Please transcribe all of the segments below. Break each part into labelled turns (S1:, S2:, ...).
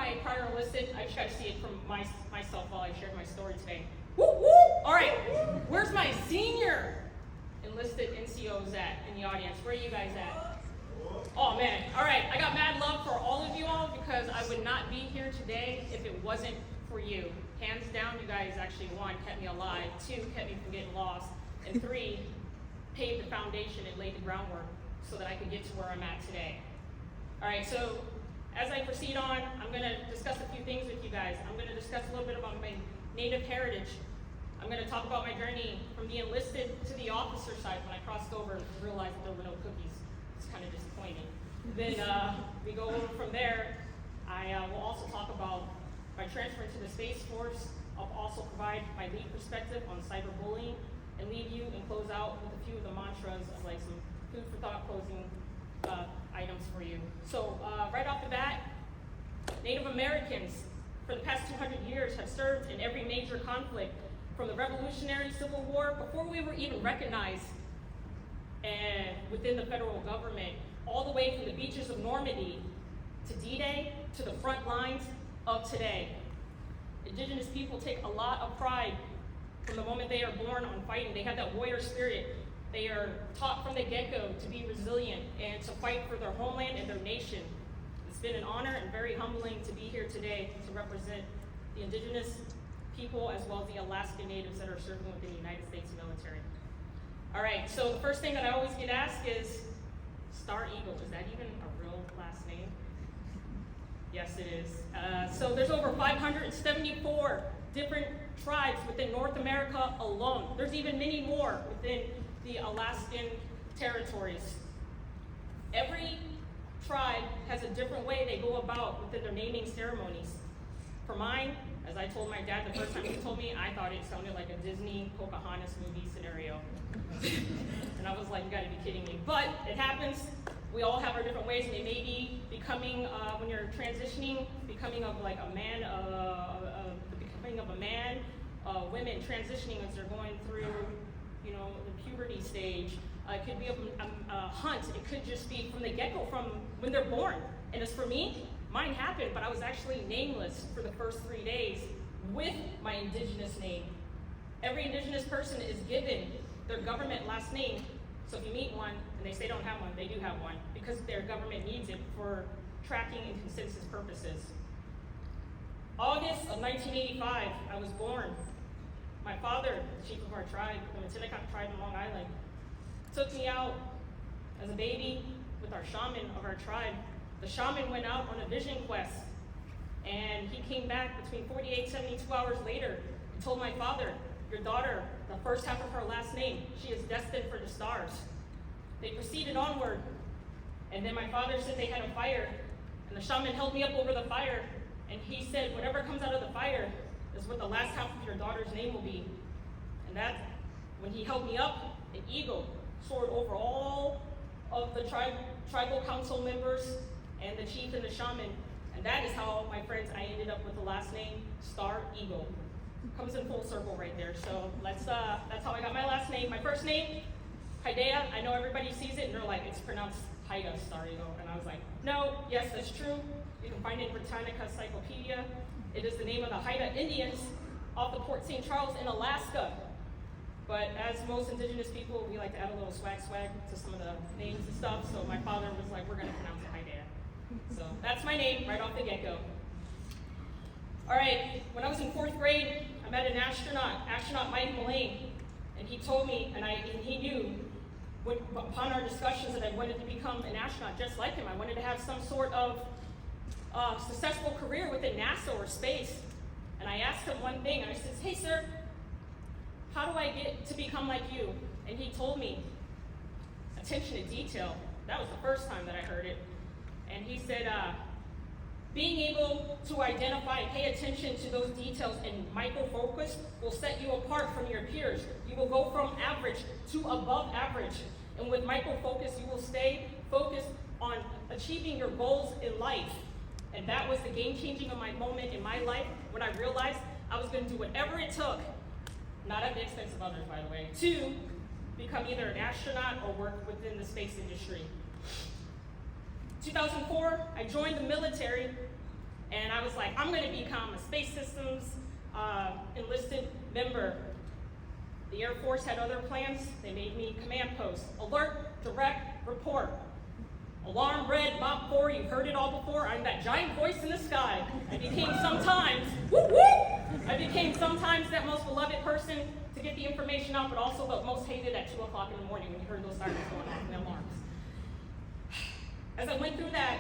S1: my prior enlisted, I just got to see it from myself while I shared my story today. Woo woo! All right, where's my senior enlisted NCOs at in the audience? Where are you guys at? Oh man, all right, I got mad love for all of you all because I would not be here today if it wasn't for you. Hands down, you guys actually, 1, kept me alive, 2, kept me from getting lost, and 3, paved the foundation and laid the groundwork so that I could get to where I'm at today. All right, so as I proceed on, I'm going to discuss a few things with you guys. I'm going to discuss a little bit about my Native heritage. I'm going to talk about my journey from the enlisted to the officer side when I crossed over and realized that there were no cookies. It's kind of disappointing. Then we go over from there. I will also talk about my transfer into the Space Force. I'll also provide my lead perspective on cyberbullying and leave you and close out with a few of the mantras of like some food for thought closing items for you. So right off the bat, Native Americans for the past 200 years have served in every major conflict from the Revolutionary Civil War, before we were even recognized and within the federal government, all the way from the beaches of Normandy to D-Day to the front lines of today. Indigenous people take a lot of pride from the moment they are born on fighting. They have that warrior spirit. They are taught from the get-go to be resilient and to fight for their homeland and their nation. It's been an honor and very humbling to be here today to represent the indigenous people as well as the Alaska Natives that are serving within the United States military. All right, so the first thing that I always get asked is, StarEagle, is that even a real last name? Yes, it is. So there's over 574 different tribes within North America alone. There's even many more within the Alaskan territories. Every tribe has a different way they go about within their naming ceremonies. For mine, as I told my dad the first time he told me, I thought it sounded like a Disney Pocahontas movie scenario. And I was like, you gotta be kidding me. But it happens. We all have our different ways, and they may be becoming, when you're transitioning, becoming of like a man, becoming of a man, women transitioning as they're going through, you know, the puberty stage. It could be a hunt. It could just be from the get-go, from when they're born. And as for me, mine happened, but I was actually nameless for the first 3 days with my indigenous name. Every indigenous person is given their government last name. So if you meet one and they say they don't have one, they do have one because their government needs it for tracking and consensus purposes. August of 1985, I was born. My father, the chief of our tribe, the Matinecock tribe in Long Island, took me out as a baby with our shaman of our tribe. The shaman went out on a vision quest, and he came back between 48 and 72 hours later and told my father, your daughter, the first half of her last name, she is destined for the stars. They proceeded onward, and then my father said they had a fire, and the shaman held me up over the fire, and he said, whatever comes out of the fire is what the last half of your daughter's name will be. And that, when he held me up, an eagle soared over all of the tribal council members and the chief and the shaman. And that is how, my friends, I ended up with the last name, StarEagle. Comes in full circle right there. So that's how I got my last name. My first name, Haida. I know everybody sees it and they're like, it's pronounced Haida, StarEagle. And I was like, no, yes, that's true. You can find it in Britannica Encyclopedia. It is the name of the Haida Indians off the Port St. Charles in Alaska. But as most indigenous people, we like to add a little swag to some of the names and stuff. So my father was like, we're going to pronounce it Haida. So that's my name right off the get-go. All right, when I was in 4th grade, I met an astronaut Mike Mullane, and he told me, and he knew, upon our discussions, that I wanted to become an astronaut just like him. I wanted to have some sort of successful career within NASA or space. And I asked him one thing, and I said, hey sir, how do I get to become like you? And he told me, attention to detail. That was the first time that I heard it. And he said, being able to identify and pay attention to those details and micro-focus will set you apart from your peers. You will go from average to above average. And with micro-focus, you will stay focused on achieving your goals in life. And that was the game-changing of my moment in my life when I realized I was going to do whatever it took, not at the expense of others, by the way, to become either an astronaut or work within the space industry. 2004, I joined the military, And I was like, I'm gonna become a space systems enlisted member. The Air Force had other plans. They made me command post. Alert, direct, report. Alarm red, Mach 4, you've heard it all before. I'm that giant voice in the sky. I became sometimes, whoop whoop! I became sometimes that most beloved person to get the information out, but also the most hated at 2 o'clock in the morning when you heard those sirens going off and the alarms. As I went through that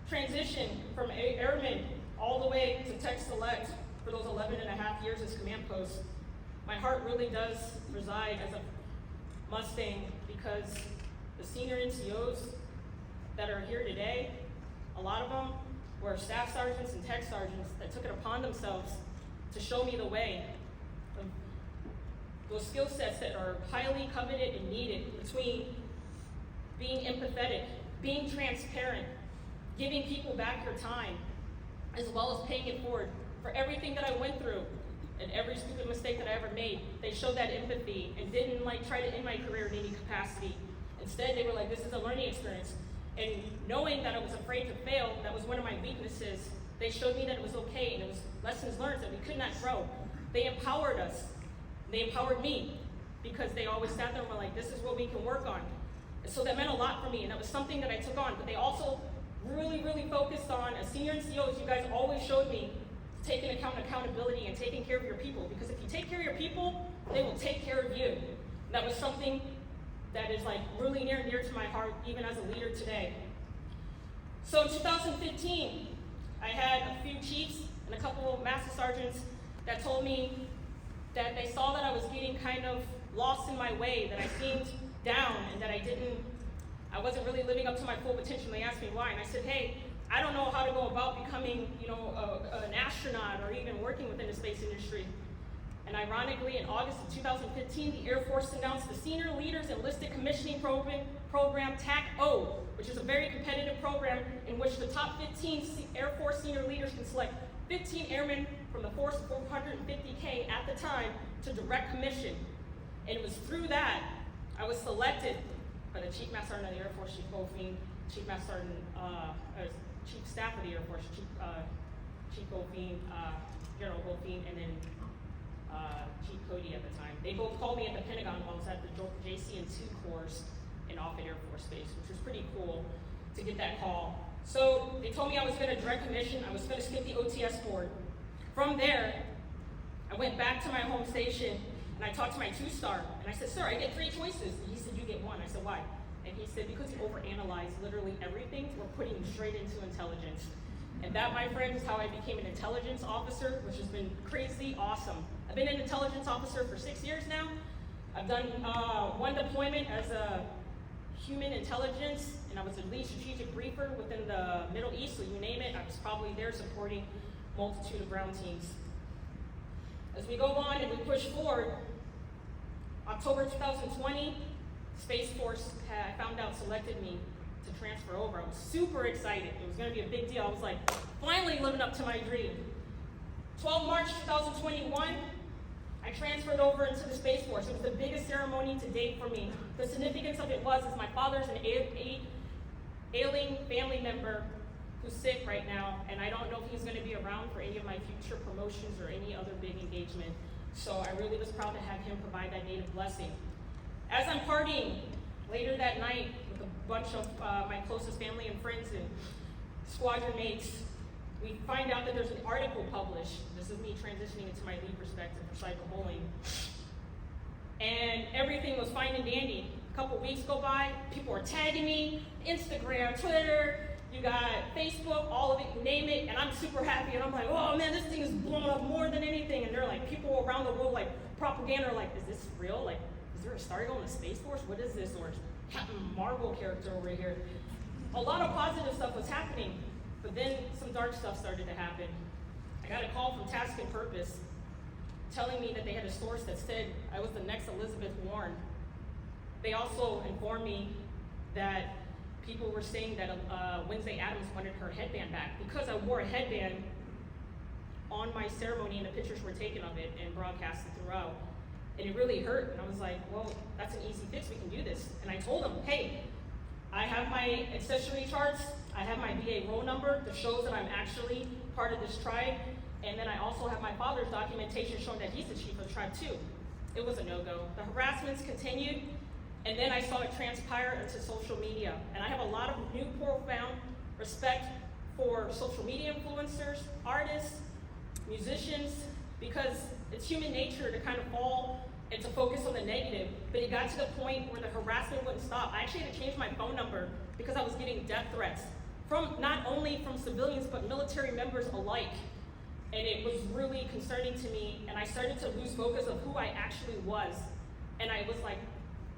S1: transition from airman all the way to tech select for those 11 and a half years as command post, my heart really does reside as a Mustang because the senior NCOs that are here today, a lot of them were staff sergeants and tech sergeants that took it upon themselves to show me the way of those skill sets that are highly coveted and needed between being empathetic, being transparent, giving people back your time, as well as paying it forward for everything that I went through and every stupid mistake that I ever made. They showed that empathy and didn't try to end my career in any capacity. Instead, they were like, this is a learning experience. And knowing that I was afraid to fail, that was one of my weaknesses, they showed me that it was okay and it was lessons learned that we could not grow. They empowered us. They empowered me because they always sat there and were like, this is what we can work on. And so that meant a lot for me, and that was something that I took on. But they also really, really focused on, as senior NCOs, you guys always showed me taking accountability and taking care of your people. Because if you take care of your people, they will take care of you. And that was something that is really near and dear to my heart, even as a leader today. So in 2015, I had a few chiefs and a couple of master sergeants that told me that they saw that I was getting kind of lost in my way, that I seemed down, and that I wasn't really living up to my full potential. They asked me why, and I said, hey, I don't know how to go about becoming, an astronaut or even working within the space industry. And ironically, in August of 2015, the Air Force announced the Senior Leaders Enlisted Commissioning Program, TAC-O, which is a very competitive program in which the top 15 Air Force senior leaders can select 15 airmen from the force of 450K at the time to direct commission. And it was through that I was selected by the Chief Master Sergeant of the Air Force, Chief Goldfein, Chief Master Sergeant, Chief Staff of the Air Force, Chief Goldfein, General Goldfein, and then Chief Cody at the time. They both called me at the Pentagon while I was at the JCN2 course in Offutt Air Force Base, which was pretty cool to get that call. So they told me I was going to direct commission. I was going to skip the OTS board. From there, I went back to my home station and I talked to my 2-star. And I said, sir, I get 3 choices. And he said, you get 1. I said, why? And he said, because you overanalyze literally everything, we're putting you straight into intelligence. And that, my friends, is how I became an intelligence officer, which has been crazy awesome. I've been an intelligence officer for 6 years now. I've done 1 deployment as a human intelligence, and I was a lead strategic briefer within the Middle East, so you name it, I was probably there supporting a multitude of ground teams. As we go on and we push forward, October 2020, Space Force, I found out, selected me to transfer over. I was super excited. It was going to be a big deal. I was like, finally living up to my dream. 12 March 2021, I transferred over into the Space Force. It was the biggest ceremony to date for me. The significance of it was my father's an ailing family member who's sick right now, and I don't know if he's going to be around for any of my future promotions or any other big engagement. So I really was proud to have him provide that native blessing. As I'm partying later that night with a bunch of my closest family and friends and squadron mates, we find out that there's an article published. This is me transitioning into my lead perspective for cyberbullying. And everything was fine and dandy. A couple weeks go by, people are tagging me, Instagram, Twitter, you got Facebook, all of it, you name it, and I'm super happy, and I'm like, oh man, this thing is blowing up more than anything. And they're like, people around the world, propaganda, are like, is this real? Is there a StarEagle in the Space Force? What is this? Or Captain Marvel character over here? A lot of positive stuff was happening, but then some dark stuff started to happen. I got a call from Task and Purpose telling me that they had a source that said I was the next Elizabeth Warren. They also informed me that people were saying that Wednesday Addams wanted her headband back because I wore a headband on my ceremony and the pictures were taken of it and broadcasted throughout. And it really hurt, and I was like, well, that's an easy fix, we can do this. And I told them, hey, I have my accessory charts, I have my VA roll number that shows that I'm actually part of this tribe. And then I also have my father's documentation showing that he's the chief of the tribe too. It was a no-go. The harassments continued, and then I saw it transpire into social media. And I have a lot of new profound respect for social media influencers, artists, musicians, because it's human nature to kind of fall and to focus on the negative. But it got to the point where the harassment wouldn't stop. I actually had to change my phone number because I was getting death threats from not only from civilians, but military members alike. And it was really concerning to me, and I started to lose focus of who I actually was. And I was like,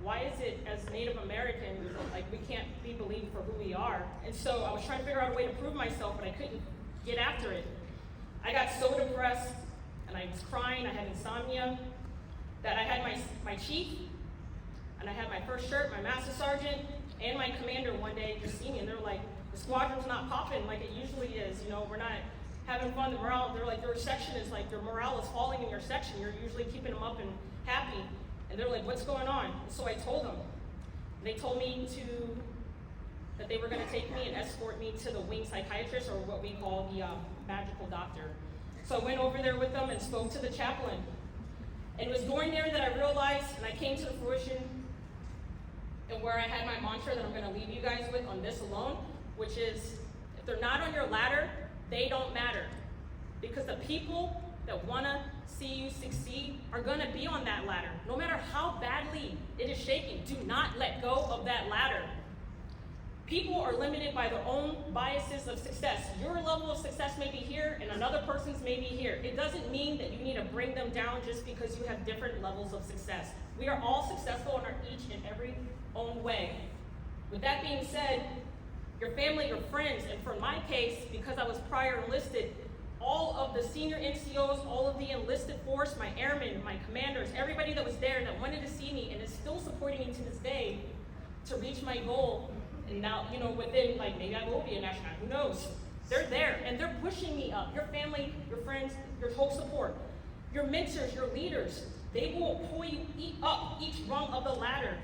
S1: why is it as Native Americans, like we can't be believed for who we are? And so I was trying to figure out a way to prove myself, but I couldn't get after it. I got so depressed, and I was crying, I had insomnia, that I had my chief, and I had my first shirt, my master sergeant, and my commander one day just see me, and they're like, the squadron's not popping like it usually is, you know, we're not having fun, the morale, they're like, your section is like, their morale is falling in your section, you're usually keeping them up and happy. And they're like, what's going on? And so I told them. They told me that they were gonna take me and escort me to the wing psychiatrist, or what we call the magical doctor. So I went over there with them and spoke to the chaplain. And it was during there that I realized, and I came to the fruition, and where I had my mantra that I'm gonna leave you guys with on this alone, which is, if they're not on your ladder, they don't matter. Because the people that wanna see you succeed are gonna be on that ladder. No matter how badly it is shaking, do not let go of that ladder. People are limited by their own biases of success. Your level of success may be here and another person's may be here. It doesn't mean that you need to bring them down just because you have different levels of success. We are all successful in our each and every own way. With that being said, your family, your friends, and for my case, because I was prior enlisted, all of the senior NCOs, all of the enlisted force, my airmen, my commanders, everybody that was there that wanted to see me and is still supporting me to this day to reach my goal. And now, you know, within, like, maybe I will be a national, who knows? They're there, and they're pushing me up. Your family, your friends, your whole support, your mentors, your leaders, they will pull you up each rung of the ladder.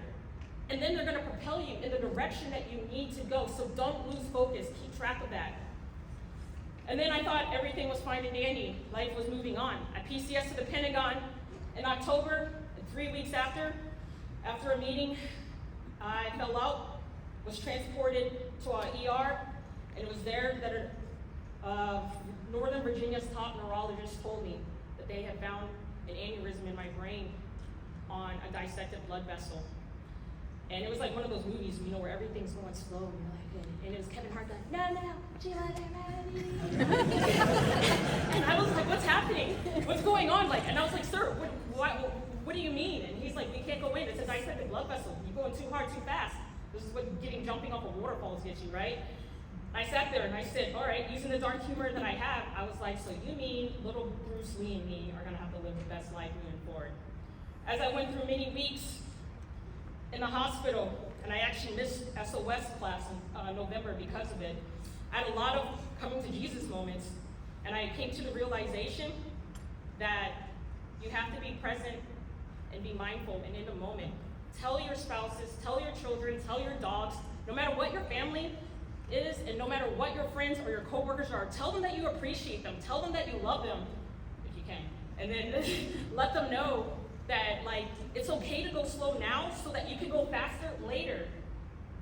S1: And then they're gonna propel you in the direction that you need to go. So don't lose focus, keep track of that. And then I thought everything was fine and dandy. Life was moving on. I PCS to the Pentagon in October, and 3 weeks after a meeting, I fell out, was transported to our ER, and it was there that Northern Virginia's top neurologist told me that they had found an aneurysm in my brain on a dissected blood vessel. And it was like one of those movies, you know, where everything's going slow, and you're like, and it was Kevin Hart like, no, and I was like, what's happening? What's going on? Like, and I was like, sir, what do you mean? And he's like, we can't go in. It's a dissected blood vessel. You're going too hard, too fast. This is what jumping off of waterfalls gets you, right? I sat there and I said, all right, using the dark humor that I have, I was like, so you mean little Bruce Lee and me are gonna have to live the best life moving forward. As I went through many weeks in the hospital, and I actually missed SOS class in November because of it, I had a lot of coming to Jesus moments, and I came to the realization that you have to be present and be mindful and in the moment. Tell your spouses, tell your children, tell your dogs, no matter what your family is, and no matter what your friends or your coworkers are, tell them that you appreciate them, tell them that you love them, if you can, and then let them know that, like, it's okay to go slow now so that you can go faster later.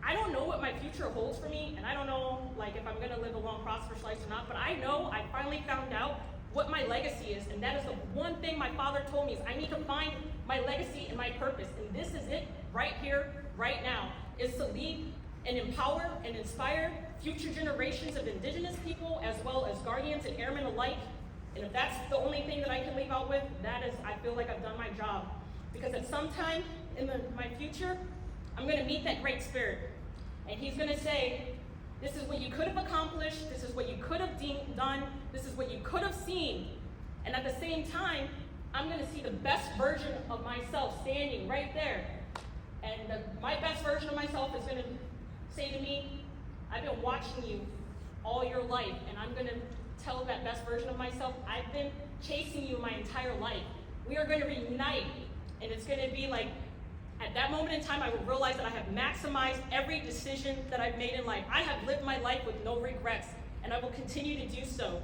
S1: I don't know what my future holds for me, and I don't know, like, if I'm gonna live a long, prosperous life or not, but I know I finally found out what my legacy is, and that is the one thing my father told me is I need to find my legacy and my purpose, and this is it right here, right now, is to lead and empower and inspire future generations of indigenous people as well as guardians and airmen alike. And if that's the only thing that I can leave out with, that is, I feel like I've done my job. Because at some time in my future, I'm gonna meet that Great Spirit. And he's gonna say, this is what you could have accomplished, this is what you could have done, this is what you could have seen. And at the same time, I'm gonna see the best version of myself standing right there. And my best version of myself is gonna say to me, I've been watching you all your life, and I'm gonna tell that best version of myself, I've been chasing you my entire life. We are gonna reunite, and it's gonna be like At that moment in time, I will realize that I have maximized every decision that I've made in life. I have lived my life with no regrets, and I will continue to do so.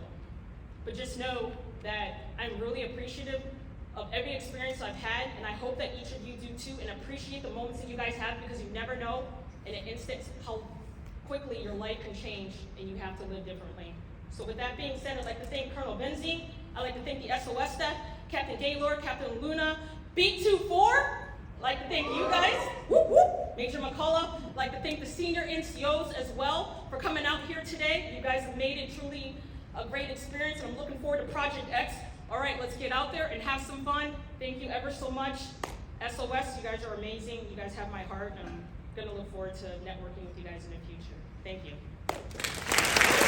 S1: But just know that I'm really appreciative of every experience I've had, and I hope that each of you do too, and appreciate the moments that you guys have, because you never know in an instant how quickly your life can change and you have to live differently. So with that being said, I'd like to thank Colonel Benzie. I'd like to thank the SOS staff, Captain Gaylord, Captain Luna, B24. I'd like to thank you guys, whoop, whoop. Major McCullough. I'd like to thank the senior NCOs as well for coming out here today. You guys have made it truly a great experience, and I'm looking forward to Project X. All right, let's get out there and have some fun. Thank you ever so much. SOS, you guys are amazing. You guys have my heart, and I'm going to look forward to networking with you guys in the future. Thank you.